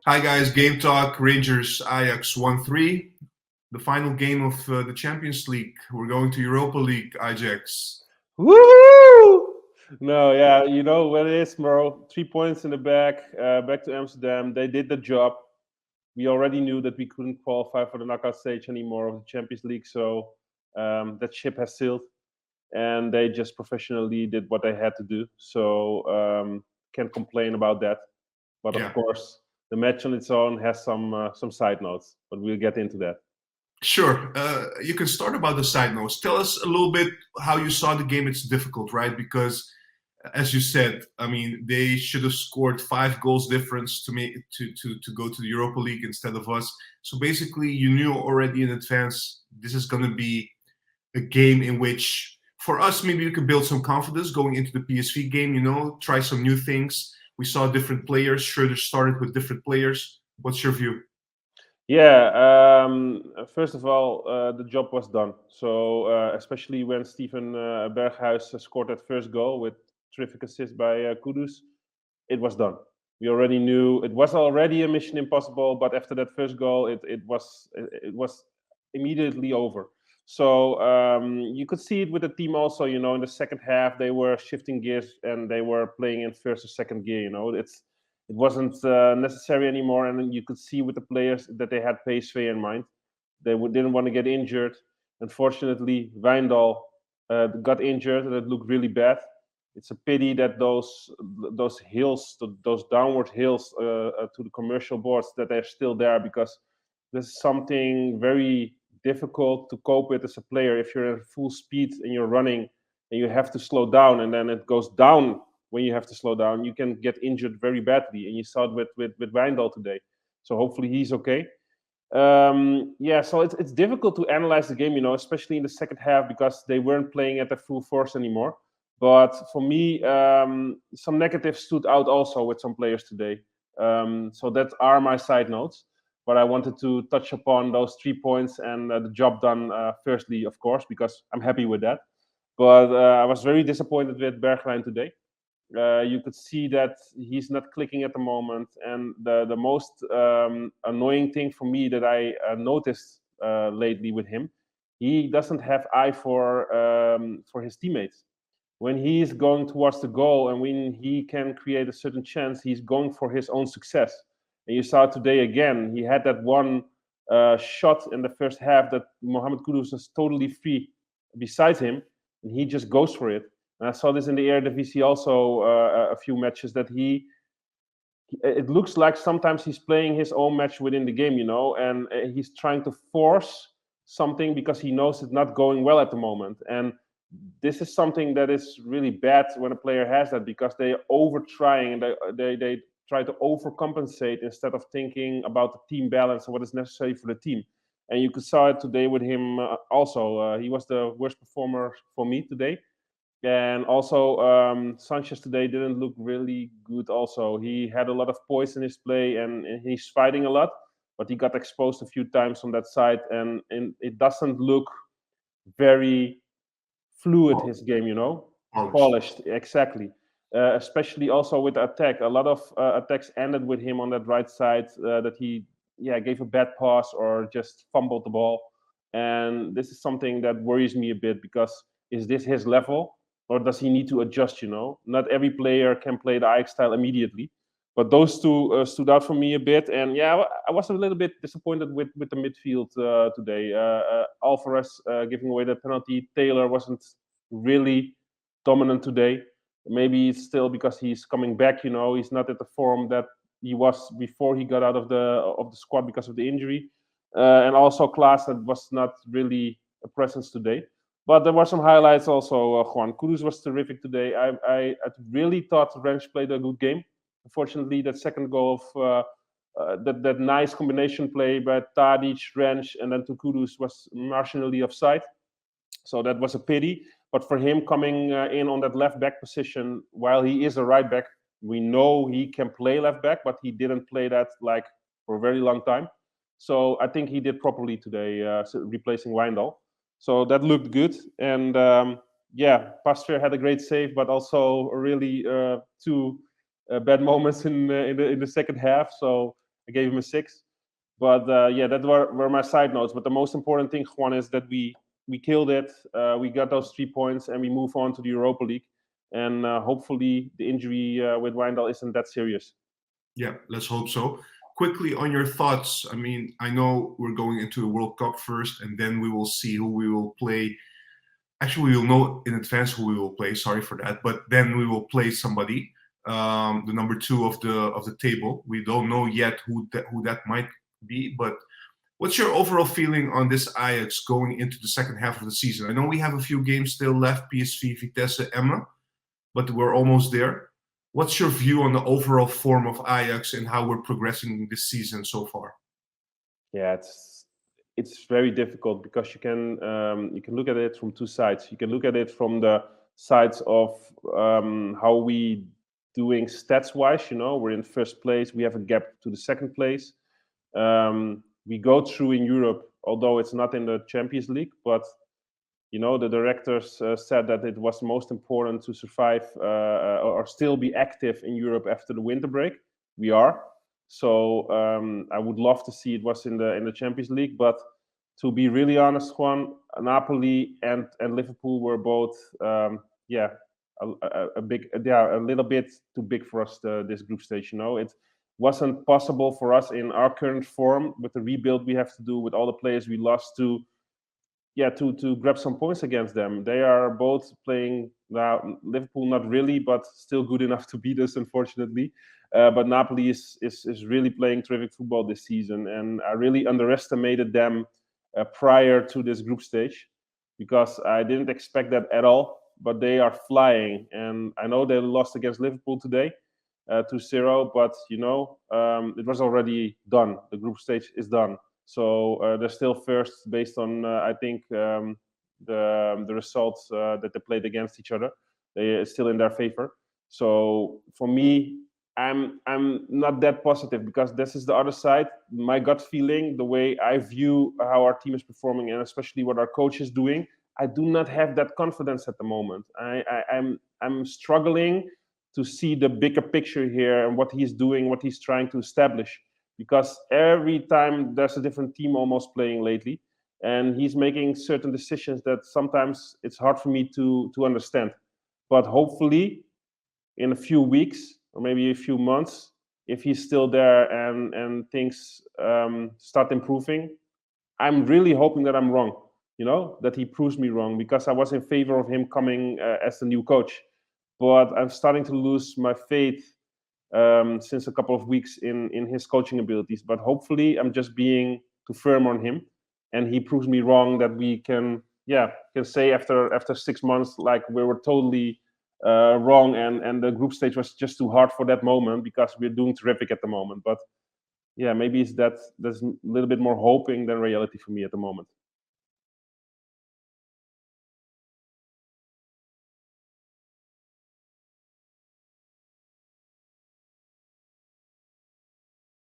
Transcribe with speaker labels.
Speaker 1: Hi guys, GameTalk Rangers Ajax 1-3. The final game of the Champions League. We're going to Europa League, Ajax.
Speaker 2: Woo! No, yeah, you know what it is, bro. 3 points in the back to Amsterdam. They did the job. We already knew that we couldn't qualify for the knockout stage anymore of the Champions League, so that ship has sailed, and they just professionally did what they had to do. So can't complain about that. But of
Speaker 1: Yeah,
Speaker 2: course, the match on its own has some side notes, but we'll get into that.
Speaker 1: sure. You can start about the side notes. Tell us a little bit how you saw the game. It's difficult, right? Because as you said, I mean, they should have scored 5 goals difference to make to go to the Europa League instead of us. So basically, you knew already in advance this is going to be a game in which, for us, maybe we could build some confidence going into the PSV game. Try some new things. We saw different players. Schroeder started with different players. What's your view?
Speaker 2: Yeah, first of all, the job was done. So, especially when Steven Berghuis scored that first goal with terrific assist by Kudus, it was done. We already knew it was already a mission impossible, but after that first goal, it was immediately over. So you could see it with the team also. In the second half, they were shifting gears and they were playing in first or second gear. It wasn't necessary anymore, and then you could see with the players that they had PSV in mind. They didn't want to get injured. Unfortunately, Wijndal got injured, and it looked really bad. It's a pity that those hills, those downward hills to the commercial boards, that they're still there, because this is something very difficult to cope with as a player. If you're at full speed and you're running and you have to slow down, and then it goes down when you have to slow down, you can get injured very badly. And you saw it with Wijndal today. So hopefully he's okay. Yeah, so it's difficult to analyze the game, especially in the second half, because they weren't playing at their full force anymore. But for me, some negatives stood out also with some players today. So that are my side notes. But I wanted to touch upon those 3 points and the job done, firstly, of course, because I'm happy with that. But I was very disappointed with Bergwijn today. You could see that he's not clicking at the moment. And the most annoying thing for me that I noticed lately with him, he doesn't have eye for his teammates. When he is going towards the goal and when he can create a certain chance, he's going for his own success. And you saw today again, he had that one shot in the first half that Mohamed Kudus was totally free beside him, and he just goes for it. And I saw this in the Eredivisie also a few matches that it looks like sometimes he's playing his own match within the game, and he's trying to force something because he knows it's not going well at the moment. And this is something that is really bad when a player has that, because they over trying and they try to overcompensate instead of thinking about the team balance and what is necessary for the team. And you could saw it today with him also. He was the worst performer for me today. And also, Sanchez today didn't look really good. Also, he had a lot of poise in his play, and he's fighting a lot, but he got exposed a few times on that side, and it doesn't look very fluid, his game,
Speaker 1: Polished.
Speaker 2: polished, exactly. Especially also with the attack, a lot of attacks ended with him on that right side, that he, yeah, gave a bad pass or just fumbled the ball. And this is something that worries me a bit, because is this his level, or does he need to adjust? Not every player can play the Ajax style immediately. But those two stood out for me a bit, and yeah, I was a little bit disappointed with the midfield today. Alvarez giving away the penalty. Taylor wasn't really dominant today. Maybe it's still because he's coming back. He's not at the form that he was before he got out of the squad because of the injury. And also Klaas, that was not really a presence today. But there were some highlights also. Juan Kudus was terrific today. I really thought Rensch played a good game. Unfortunately, that second goal of that nice combination play by Tadic, Rensch, and then to Kudus was marginally offside. So that was a pity. But for him coming in on that left back position, while he is a right back, we know he can play left back, but he didn't play that like for a very long time. So I think he did properly today, replacing Wijndal. So that looked good. And yeah, Pastor had a great save, but also really two bad moments in the second half. So I gave him a 6. But yeah, that were my side notes. But the most important thing, Juan, is that we killed it. We got those 3 points, and we move on to the Europa League. And hopefully, the injury with Wijndal isn't that serious.
Speaker 1: Yeah, let's hope so. Quickly on your thoughts. I mean, I know we're going into the World Cup first, and then we will see who we will play. Actually, we will know in advance who we will play. Sorry for that, but then we will play somebody, the number 2 of the table. We don't know yet who that might be, but what's your overall feeling on this Ajax going into the second half of the season? I know we have a few games still left, PSV, Vitesse, Emma, but we're almost there. What's your view on the overall form of Ajax and how we're progressing this season so far?
Speaker 2: Yeah, it's very difficult because you can look at it from two sides. You can look at it from the sides of how we doing stats wise. We're in first place. We have a gap to the second place. We go through in Europe, although it's not in the Champions League, but the directors said that it was most important to survive or still be active in Europe after the winter break. We are. So I would love to see it was in the Champions League, but to be really honest, Juan, Napoli and Liverpool were both a little bit too big for us this group stage. It wasn't possible for us in our current form with the rebuild we have to do with all the players we lost to grab some points against them. They are both playing now. Liverpool not really, but still good enough to beat us, unfortunately. But Napoli is really playing terrific football this season, and I really underestimated them prior to this group stage because I didn't expect that at all. But they are flying, and I know they lost against Liverpool today, 2-0. But it was already done. The group stage is done. So they're still first based on I think the results that they played against each other. They still in their favor. So for me, I'm not that positive because this is the other side. My gut feeling, the way I view how our team is performing, and especially what our coach is doing, I do not have that confidence at the moment. I'm struggling to see the bigger picture here and what he's doing, what he's trying to establish. Because every time there's a different team almost playing lately, and he's making certain decisions that sometimes it's hard for me to understand. But hopefully, in a few weeks or maybe a few months, if he's still there and things start improving, I'm really hoping that I'm wrong. That he proves me wrong because I was in favor of him coming as the new coach. But I'm starting to lose my faith since a couple of weeks in his coaching abilities. But hopefully, I'm just being too firm on him, and he proves me wrong. That we can say after 6 months, like we were totally wrong, and the group stage was just too hard for that moment because we're doing terrific at the moment. But maybe there's a little bit more hoping than reality for me at the moment.